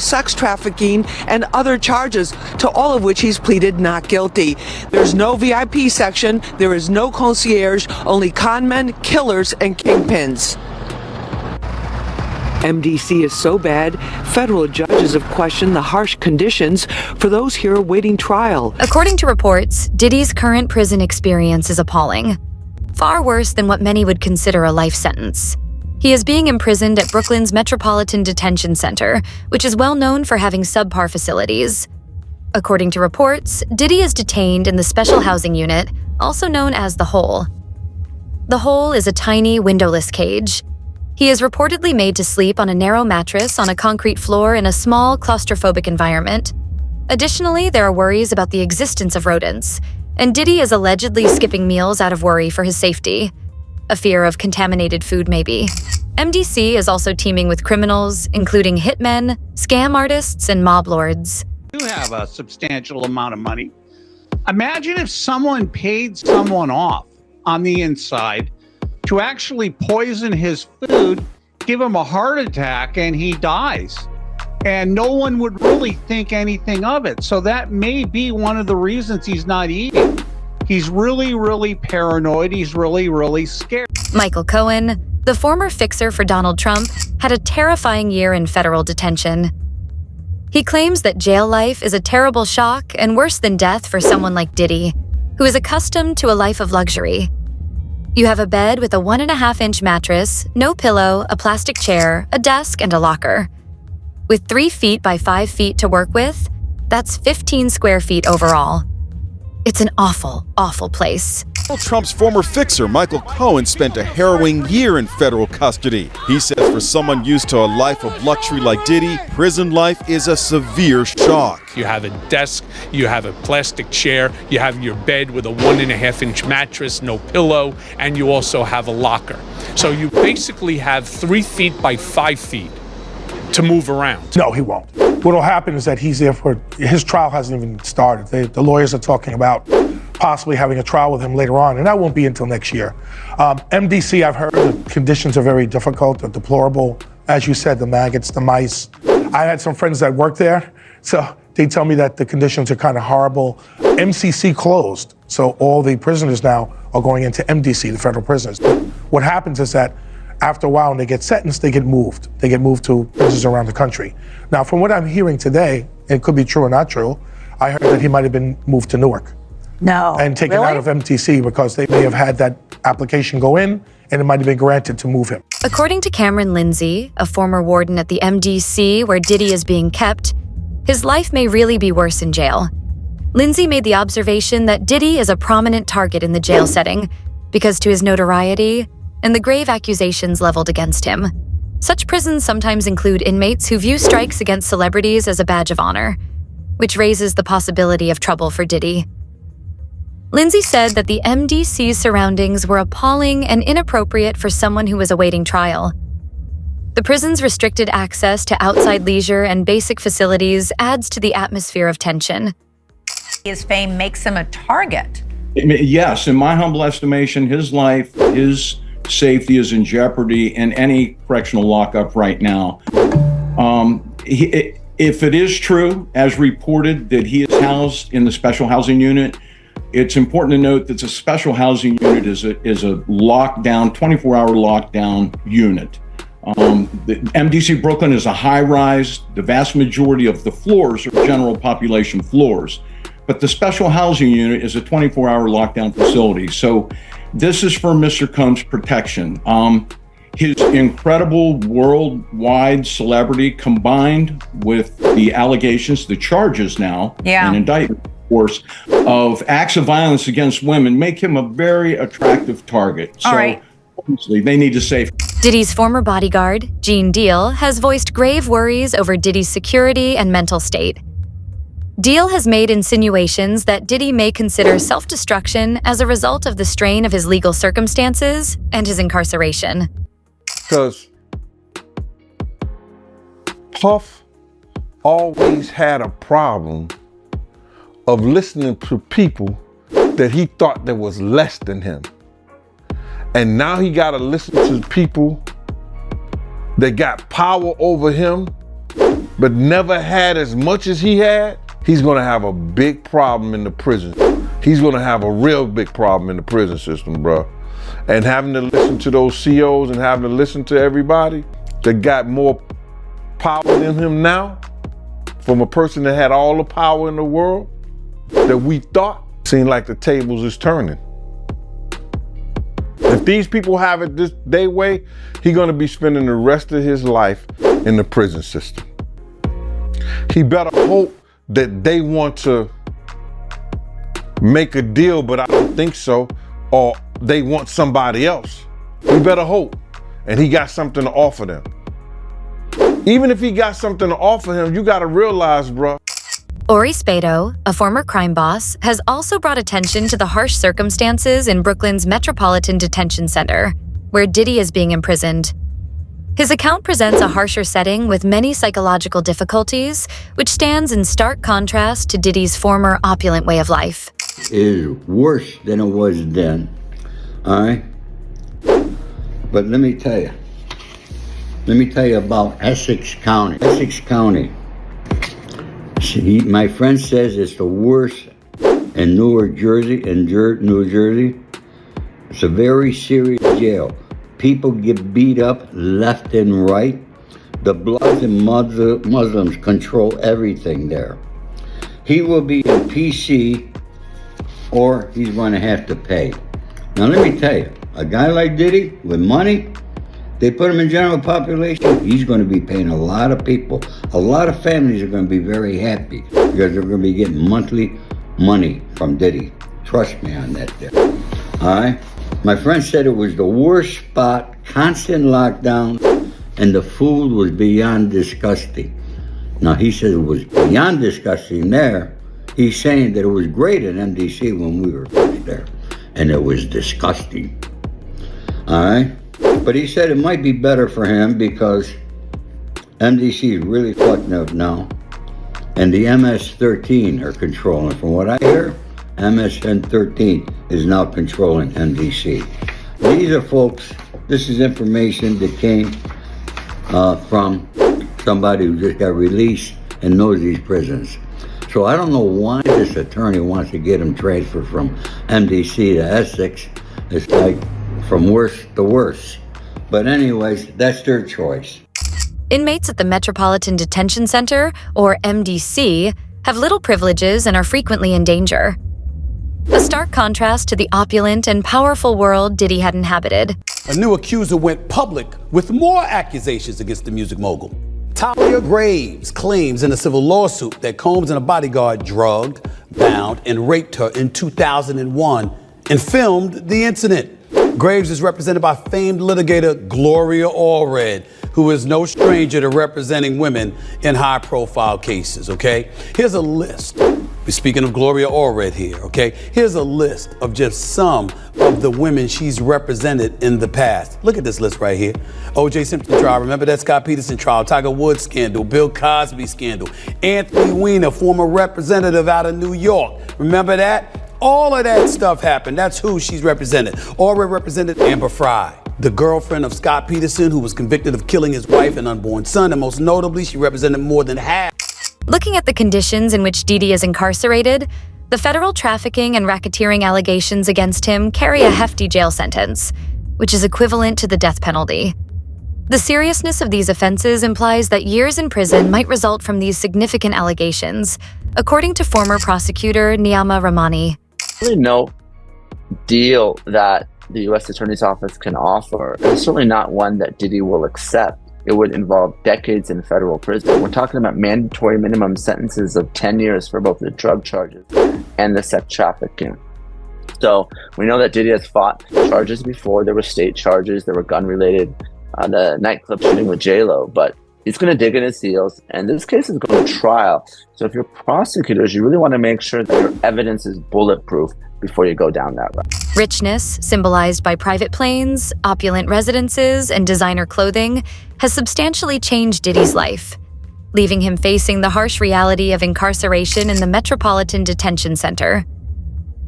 sex trafficking, and other charges, to all of which he's pleaded not guilty. There's no VIP section, there is no concierge, only conmen, killers, and kingpins. MDC is so bad, federal judges have questioned the harsh conditions for those here awaiting trial. According to reports, Diddy's current prison experience is appalling. Far worse than what many would consider a life sentence. He is being imprisoned at Brooklyn's Metropolitan Detention Center, which is well known for having subpar facilities. According to reports, Diddy is detained in the Special Housing Unit, also known as the Hole. The Hole is a tiny, windowless cage. He is reportedly made to sleep on a narrow mattress on a concrete floor in a small, claustrophobic environment. Additionally, there are worries about the existence of rodents, and Diddy is allegedly skipping meals out of worry for his safety. A fear of contaminated food, maybe. MDC is also teeming with criminals, including hitmen, scam artists, and mob lords. You have a substantial amount of money. Imagine if someone paid someone off on the inside to actually poison his food, give him a heart attack, and he dies. And no one would really think anything of it. So that may be one of the reasons he's not eating. He's really, really paranoid. He's really, really scared. Michael Cohen, the former fixer for Donald Trump, had a terrifying year in federal detention. He claims that jail life is a terrible shock and worse than death for someone like Diddy, who is accustomed to a life of luxury. You have a bed with a 1.5-inch mattress, no pillow, a plastic chair, a desk, and a locker. With 3 feet by 5 feet to work with, that's 15 square feet overall. It's an awful, awful place. Donald Trump's former fixer, Michael Cohen, spent a harrowing year in federal custody. He says for someone used to a life of luxury like Diddy, prison life is a severe shock. You have a desk, you have a plastic chair, you have your bed with a 1.5-inch mattress, no pillow, and you also have a locker. So you basically have 3 feet by 5 feet to move around. No, he won't. What'll happen is that he's there for, his trial hasn't even started. The lawyers are talking about possibly having a trial with him later on, and that won't be until next year. MDC, I've heard the conditions are very difficult, they're deplorable. As you said, the maggots, the mice. I had some friends that work there, so they tell me that the conditions are kind of horrible. MCC closed, so all the prisoners now are going into MDC, the federal prisoners. But what happens is that after a while, when they get sentenced, they get moved. They get moved to prisons around the country. Now, from what I'm hearing today, it could be true or not true, I heard that he might have been moved to Newark. No, and taken out of MTC because they may have had that application go in and it might have been granted to move him. According to Cameron Lindsay, a former warden at the MDC where Diddy is being kept, his life may really be worse in jail. Lindsay made the observation that Diddy is a prominent target in the jail setting because to his notoriety and the grave accusations leveled against him. Such prisons sometimes include inmates who view strikes against celebrities as a badge of honor, which raises the possibility of trouble for Diddy. Lindsay said that the MDC's surroundings were appalling and inappropriate for someone who was awaiting trial. The prison's restricted access to outside leisure and basic facilities adds to the atmosphere of tension. His fame makes him a target. Yes, in my humble estimation, his life, his safety is in jeopardy in any correctional lockup right now. If it is true, as reported, that he is housed in the special housing unit, it's important to note that the special housing unit is a lockdown, 24-hour lockdown unit. The MDC Brooklyn is a high-rise. The vast majority of the floors are general population floors. But the special housing unit is a 24-hour lockdown facility. So this is for Mr. Combs' protection. His incredible worldwide celebrity combined with the allegations, the charges now, an indictment, of course, of acts of violence against women make him a very attractive target. So obviously they need to save. Diddy's former bodyguard, Gene Deal, has voiced grave worries over Diddy's security and mental state. Deal has made insinuations that Diddy may consider self-destruction as a result of the strain of his legal circumstances and his incarceration. Because Puff always had a problem of listening to people that he thought that was less than him. And now he got to listen to people that got power over him but never had as much as he had, he's gonna have a big problem in the prison. He's gonna have a real big problem in the prison system, bro. And having to listen to those COs and having to listen to everybody that got more power than him now, from a person that had all the power in the world, that we thought, seemed like the tables is turning. If these people have it this their way, he's gonna be spending the rest of his life in the prison system. He better hope that they want to make a deal, but I don't think so, or they want somebody else. He better hope, and he got something to offer them. Even if he got something to offer him, you gotta realize, bro. Ori Spado, a former crime boss, has also brought attention to the harsh circumstances in Brooklyn's Metropolitan Detention Center, where Diddy is being imprisoned. His account presents a harsher setting with many psychological difficulties, which stands in stark contrast to Diddy's former opulent way of life. It is worse than it was then, all right? But let me tell you about Essex County. Essex County. My friend says it's the worst in New Jersey. It's a very serious jail. People get beat up left and right. The Bloods and Muslims control everything there. He will be in PC, or he's going to have to pay. Now let me tell you, a guy like Diddy with money, they put him in general population, he's going to be paying a lot of people. A lot of families are going to be very happy because they're going to be getting monthly money from Diddy. Trust me on that there. All right? My friend said it was the worst spot, constant lockdown, and the food was beyond disgusting. Now he said it was beyond disgusting there. He's saying that it was great at MDC when we were first there, and it was disgusting. All right? But he said it might be better for him because MDC is really fucked up now. And the MS-13 are controlling. From what I hear, MS-13 is now controlling MDC. These are folks, this is information that came from somebody who just got released and knows these prisons. So I don't know why this attorney wants to get him transferred from MDC to Essex. It's like from worse to worse. But anyways, that's their choice. Inmates at the Metropolitan Detention Center, or MDC, have little privileges and are frequently in danger. A stark contrast to the opulent and powerful world Diddy had inhabited. A new accuser went public with more accusations against the music mogul. Talia Graves claims in a civil lawsuit that Combs and a bodyguard drugged, bound, and raped her in 2001 and filmed the incident. Graves is represented by famed litigator Gloria Allred, who is no stranger to representing women in high-profile cases, okay? Here's a list. We're speaking of Gloria Allred here, okay? Here's a list of just some of the women she's represented in the past. Look at this list right here. O.J. Simpson trial, remember that Scott Peterson trial, Tiger Woods scandal, Bill Cosby scandal, Anthony Weiner, former representative out of New York. Remember that? All of that stuff happened. That's who she's represented. Allred represented Amber Fry, the girlfriend of Scott Peterson, who was convicted of killing his wife and unborn son, and most notably, she represented more than half. Looking at the conditions in which Diddy is incarcerated, the federal trafficking and racketeering allegations against him carry a hefty jail sentence, which is equivalent to the death penalty. The seriousness of these offenses implies that years in prison might result from these significant allegations, according to former prosecutor Niyama Ramani. Really no deal that the U.S. Attorney's Office can offer. It's certainly not one that Diddy will accept. It would involve decades in federal prison. We're talking about mandatory minimum sentences of 10 years for both the drug charges and the sex trafficking. So we know that Diddy has fought charges before. There were state charges, there were gun-related, the nightclub shooting with J-Lo, but he's going to dig in his heels, and this case is going to trial. So if you're prosecutors, you really want to make sure that your evidence is bulletproof before you go down that route. Richness, symbolized by private planes, opulent residences, and designer clothing, has substantially changed Diddy's life, leaving him facing the harsh reality of incarceration in the Metropolitan Detention Center.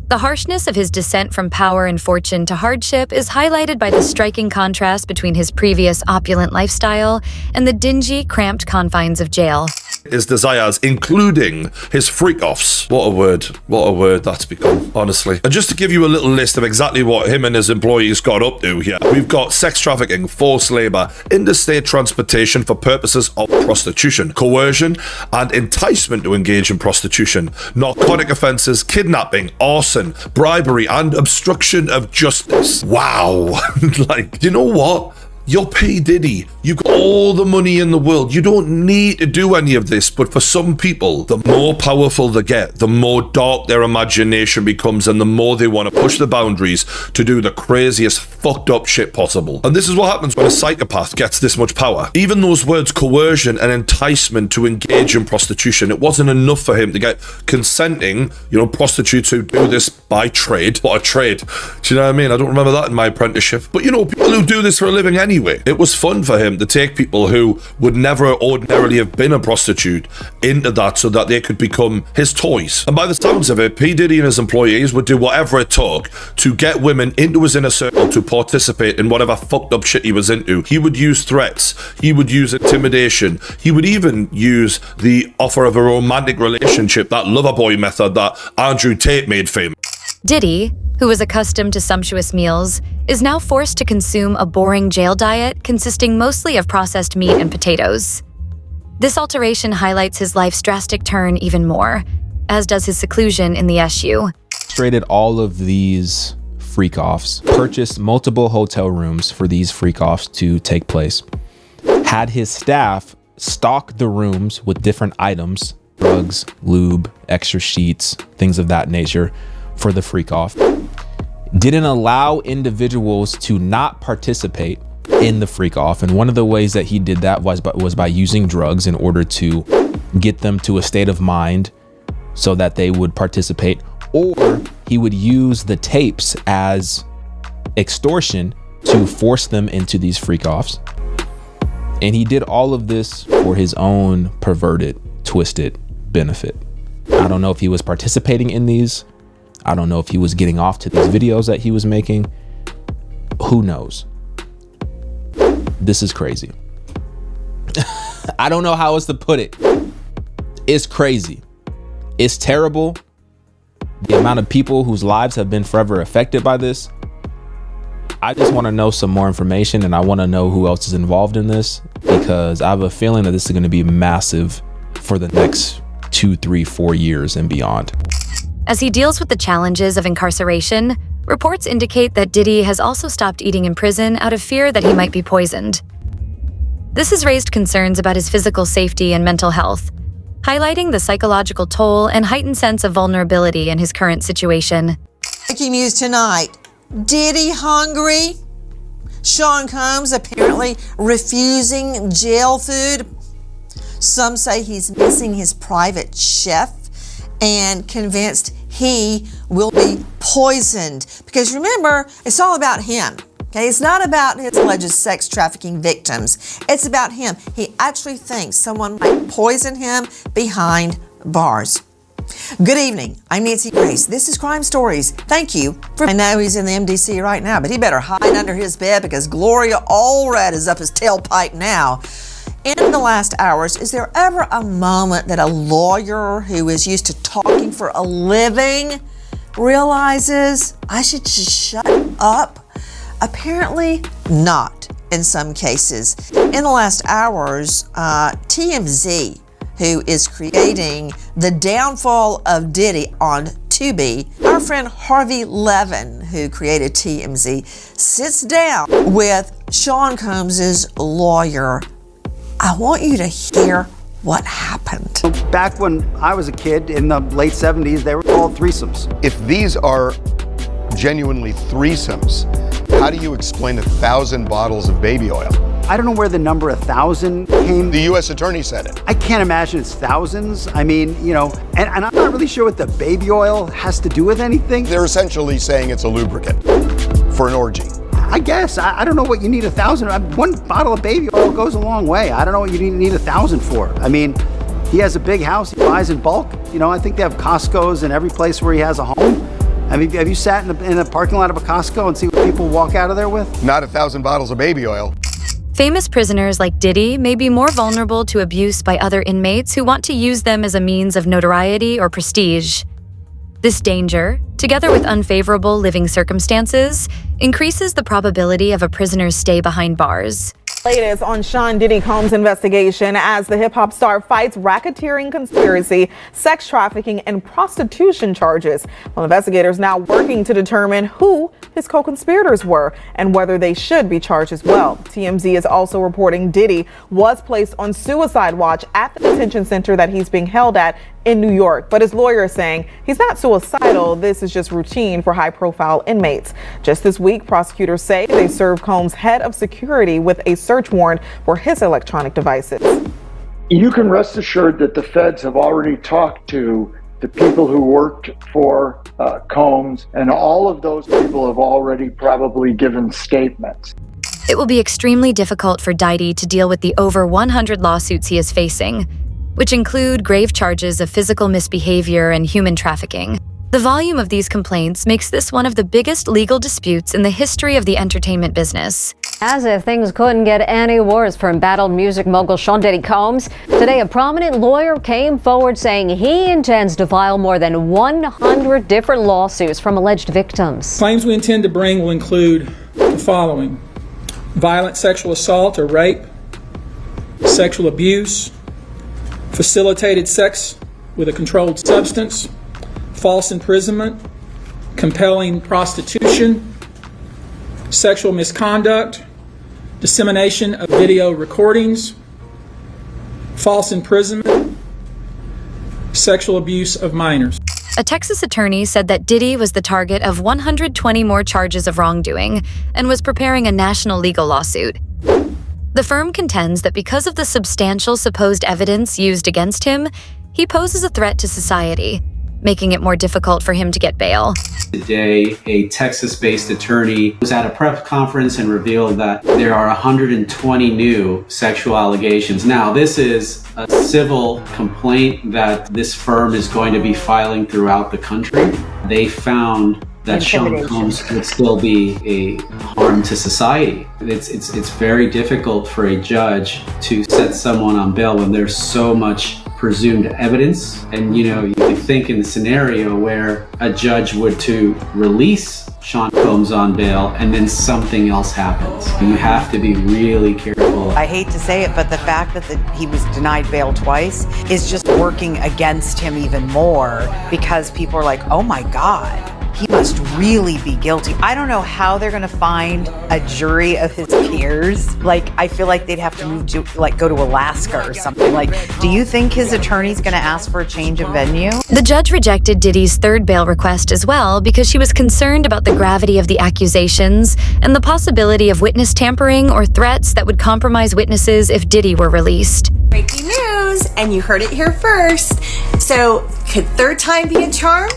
The harshness of his descent from power and fortune to hardship is highlighted by the striking contrast between his previous opulent lifestyle and the dingy, cramped confines of jail. His desires, including his freak-offs. What a word that's become, honestly. And just to give you a little list of exactly what him and his employees got up to here, we've got sex trafficking, forced labor, interstate transportation for purposes of prostitution, coercion and enticement to engage in prostitution, narcotic offenses, kidnapping, arson, bribery and obstruction of justice. Wow. Like, you know what? You're P. Diddy. You've got all the money in the world. You don't need to do any of this. But for some people, the more powerful they get, the more dark their imagination becomes, and the more they want to push the boundaries to do the craziest fucked up shit possible. And this is what happens when a psychopath gets this much power. Even those words coercion and enticement to engage in prostitution, it wasn't enough for him to get consenting, prostitutes who do this by trade. What a trade. Do you know what I mean? I don't remember that in my apprenticeship. But people who do this for a living anyway. It was fun for him to take people who would never ordinarily have been a prostitute into that so that they could become his toys. And by the sounds of it, P. Diddy and his employees would do whatever it took to get women into his inner circle to participate in whatever fucked up shit he was into. He would use threats. He would use intimidation. He would even use the offer of a romantic relationship, that lover boy method that Andrew Tate made famous. Diddy, who was accustomed to sumptuous meals, is now forced to consume a boring jail diet consisting mostly of processed meat and potatoes. This alteration highlights his life's drastic turn even more, as does his seclusion in the SU. Traded all of these freak-offs, purchased multiple hotel rooms for these freak-offs to take place, had his staff stock the rooms with different items, drugs, lube, extra sheets, things of that nature, for the freak-off. Didn't allow individuals to not participate in the freak-off. And one of the ways that he did that was by using drugs in order to get them to a state of mind so that they would participate. Or he would use the tapes as extortion to force them into these freak-offs. And he did all of this for his own perverted, twisted benefit. I don't know if he was participating in these. I don't know if he was getting off to these videos that he was making. Who knows? This is crazy. I don't know how else to put it. It's crazy. It's terrible. The amount of people whose lives have been forever affected by this. I just want to know some more information, and I want to know who else is involved in this, because I have a feeling that this is going to be massive for the next 2, 3, 4 years and beyond. As he deals with the challenges of incarceration, reports indicate that Diddy has also stopped eating in prison out of fear that he might be poisoned. This has raised concerns about his physical safety and mental health, highlighting the psychological toll and heightened sense of vulnerability in his current situation. Breaking news tonight. Diddy hungry? Sean Combs apparently refusing jail food. Some say he's missing his private chef and convinced he will be poisoned. Because remember, it's all about him. Okay, it's not about his alleged sex trafficking victims. It's about him. He actually thinks someone might poison him behind bars. Good evening. I'm Nancy Grace. This is Crime Stories. Thank you. I know he's in the MDC right now, but he better hide under his bed because Gloria Allred is up his tailpipe now. In the last hours, is there ever a moment that a lawyer who is used to talking for a living realizes I should just shut up? Apparently not in some cases. In the last hours, TMZ, who is creating the downfall of Diddy on Tubi, our friend Harvey Levin, who created TMZ, sits down with Sean Combs' lawyer. I want you to hear what happened. Back when I was a kid in the late 70s, they were called threesomes. If these are genuinely threesomes, how do you explain 1,000 bottles of baby oil? I don't know where the number 1,000 came. The U.S. Attorney said it. I can't imagine it's thousands. I mean, and I'm not really sure what the baby oil has to do with anything. They're essentially saying it's a lubricant for an orgy. I guess. I don't know what you need 1,000. One bottle of baby oil goes a long way. I don't know what you need 1,000 for. I mean, he has a big house. He buys in bulk. I think they have Costco's in every place where he has a home. Have you sat in a parking lot of a Costco and see what people walk out of there with? Not 1,000 bottles of baby oil. Famous prisoners like Diddy may be more vulnerable to abuse by other inmates who want to use them as a means of notoriety or prestige. This danger, together with unfavorable living circumstances, increases the probability of a prisoner's stay behind bars. Latest on Sean Diddy Combs' investigation as the hip-hop star fights racketeering, conspiracy, sex trafficking, and prostitution charges. Well, investigators now working to determine who his co-conspirators were and whether they should be charged as well. TMZ is also reporting Diddy was placed on suicide watch at the detention center that he's being held at in New York, but his lawyer is saying he's not suicidal. This is just routine for high-profile inmates. Just this week, prosecutors say they served Combs' head of security with a search warrant for his electronic devices. You can rest assured that the feds have already talked to the people who worked for Combs, and all of those people have already probably given statements. It will be extremely difficult for Diddy to deal with the over 100 lawsuits he is facing, which include grave charges of physical misbehavior and human trafficking. The volume of these complaints makes this one of the biggest legal disputes in the history of the entertainment business. As if things couldn't get any worse for embattled music mogul Sean Diddy Combs, today a prominent lawyer came forward saying he intends to file more than 100 different lawsuits from alleged victims. Claims we intend to bring will include the following: violent sexual assault or rape, sexual abuse, facilitated sex with a controlled substance, false imprisonment, compelling prostitution, sexual misconduct, dissemination of video recordings, false imprisonment, sexual abuse of minors. A Texas attorney said that Diddy was the target of 120 more charges of wrongdoing and was preparing a national legal lawsuit. The firm contends that because of the substantial supposed evidence used against him, he poses a threat to society, making it more difficult for him to get bail. Today, a Texas-based attorney was at a press conference and revealed that there are 120 new sexual allegations. Now, this is a civil complaint that this firm is going to be filing throughout the country. They found that Sean Combs would still be a harm to society. It's very difficult for a judge to set someone on bail when there's so much presumed evidence. And you could think in the scenario where a judge would to release Sean Combs on bail and then something else happens. You have to be really careful. I hate to say it, but the fact that he was denied bail twice is just working against him even more, because people are like, oh my God, he must really be guilty. I don't know how they're gonna find a jury of his peers. Like, I feel like they'd have to move to, go to Alaska or something. Like, do you think his attorney's gonna ask for a change of venue? The judge rejected Diddy's third bail request as well because she was concerned about the gravity of the accusations and the possibility of witness tampering or threats that would compromise witnesses if Diddy were released. Breaking news, and you heard it here first. So, could third time be a charm?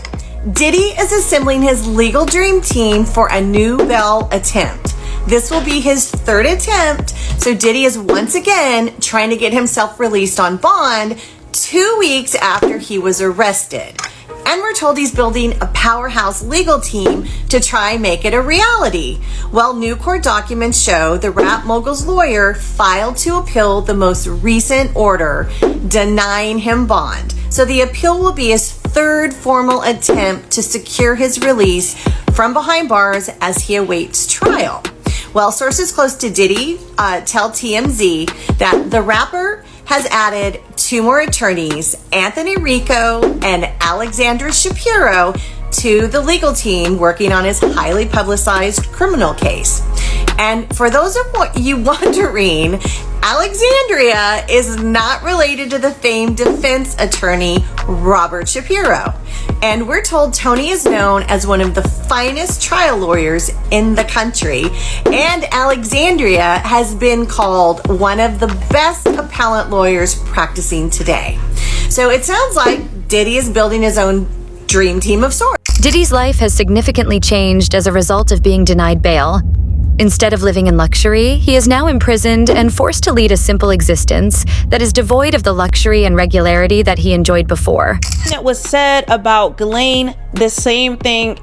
Diddy is assembling his legal dream team for a new bail attempt. This will be his third attempt, so Diddy is once again trying to get himself released on bond 2 weeks after he was arrested. And we're told he's building a powerhouse legal team to try and make it a reality. Well, new court documents show the rap mogul's lawyer filed to appeal the most recent order denying him bond. So the appeal will be his third formal attempt to secure his release from behind bars as he awaits trial. Well, sources close to Diddy tell TMZ that the rapper has added 2 more attorneys, Anthony Rico and Alexandra Shapiro, to the legal team working on his highly publicized criminal case. And for those of you wondering, Alexandria is not related to the famed defense attorney Robert Shapiro. And we're told Tony is known as one of the finest trial lawyers in the country. And Alexandria has been called one of the best appellant lawyers practicing today. So it sounds like Diddy is building his own dream team of sorts. Diddy's life has significantly changed as a result of being denied bail. Instead of living in luxury, he is now imprisoned and forced to lead a simple existence that is devoid of the luxury and regularity that he enjoyed before. That was said about Ghislaine the same thing,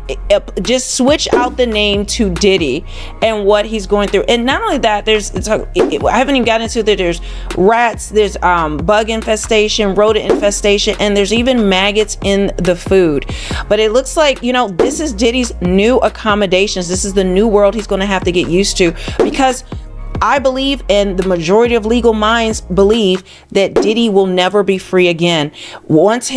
just switch out the name to Diddy and what he's going through. And not only that, I haven't even gotten into that. There's rats, there's bug infestation, rodent infestation, and there's even maggots in the food. But it looks like, this is Diddy's new accommodations. This is the new world he's going to have to get used to, because I believe, and the majority of legal minds believe, that Diddy will never be free again. Once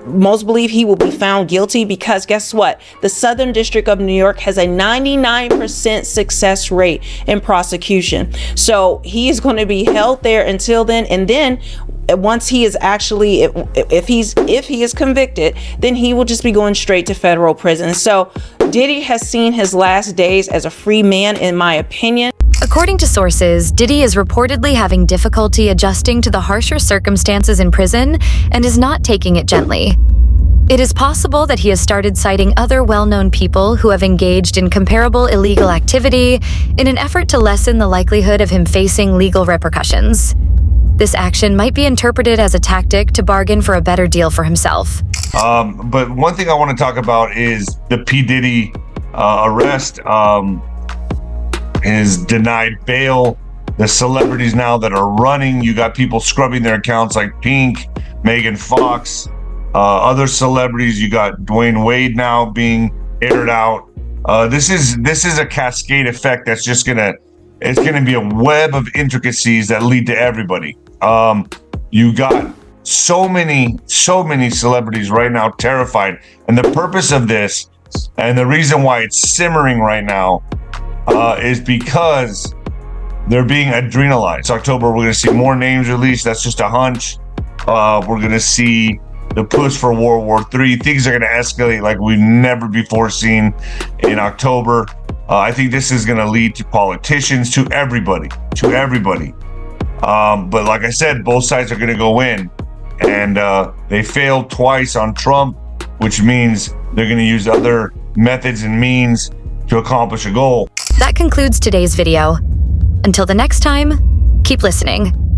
most believe he will be found guilty, because guess what? The Southern District of New York has a 99% success rate in prosecution. So he is going to be held there until then. And then once he is actually, if he is convicted, then he will just be going straight to federal prison. So Diddy has seen his last days as a free man, in my opinion. According to sources, Diddy is reportedly having difficulty adjusting to the harsher circumstances in prison and is not taking it gently. It is possible that he has started citing other well-known people who have engaged in comparable illegal activity in an effort to lessen the likelihood of him facing legal repercussions. This action might be interpreted as a tactic to bargain for a better deal for himself. But one thing I want to talk about is the P. Diddy arrest. His denied bail, the celebrities now that are running. You got people scrubbing their accounts like Pink, Megan Fox, other celebrities. You got Dwayne Wade now being aired out. This is a cascade effect that's just it's gonna be a web of intricacies that lead to everybody. You got so many celebrities right now terrified, and the purpose of this, and the reason why it's simmering right now, is because they're being adrenalized. October, we're going to see more names released. That's just a hunch. We're going to see the push for World War III. Things are going to escalate like we've never before seen in October. I think this is going to lead to politicians, to everybody. But like I said, both sides are going to go in. And they failed twice on Trump, which means they're going to use other methods and means to accomplish a goal. That concludes today's video. Until the next time, keep listening.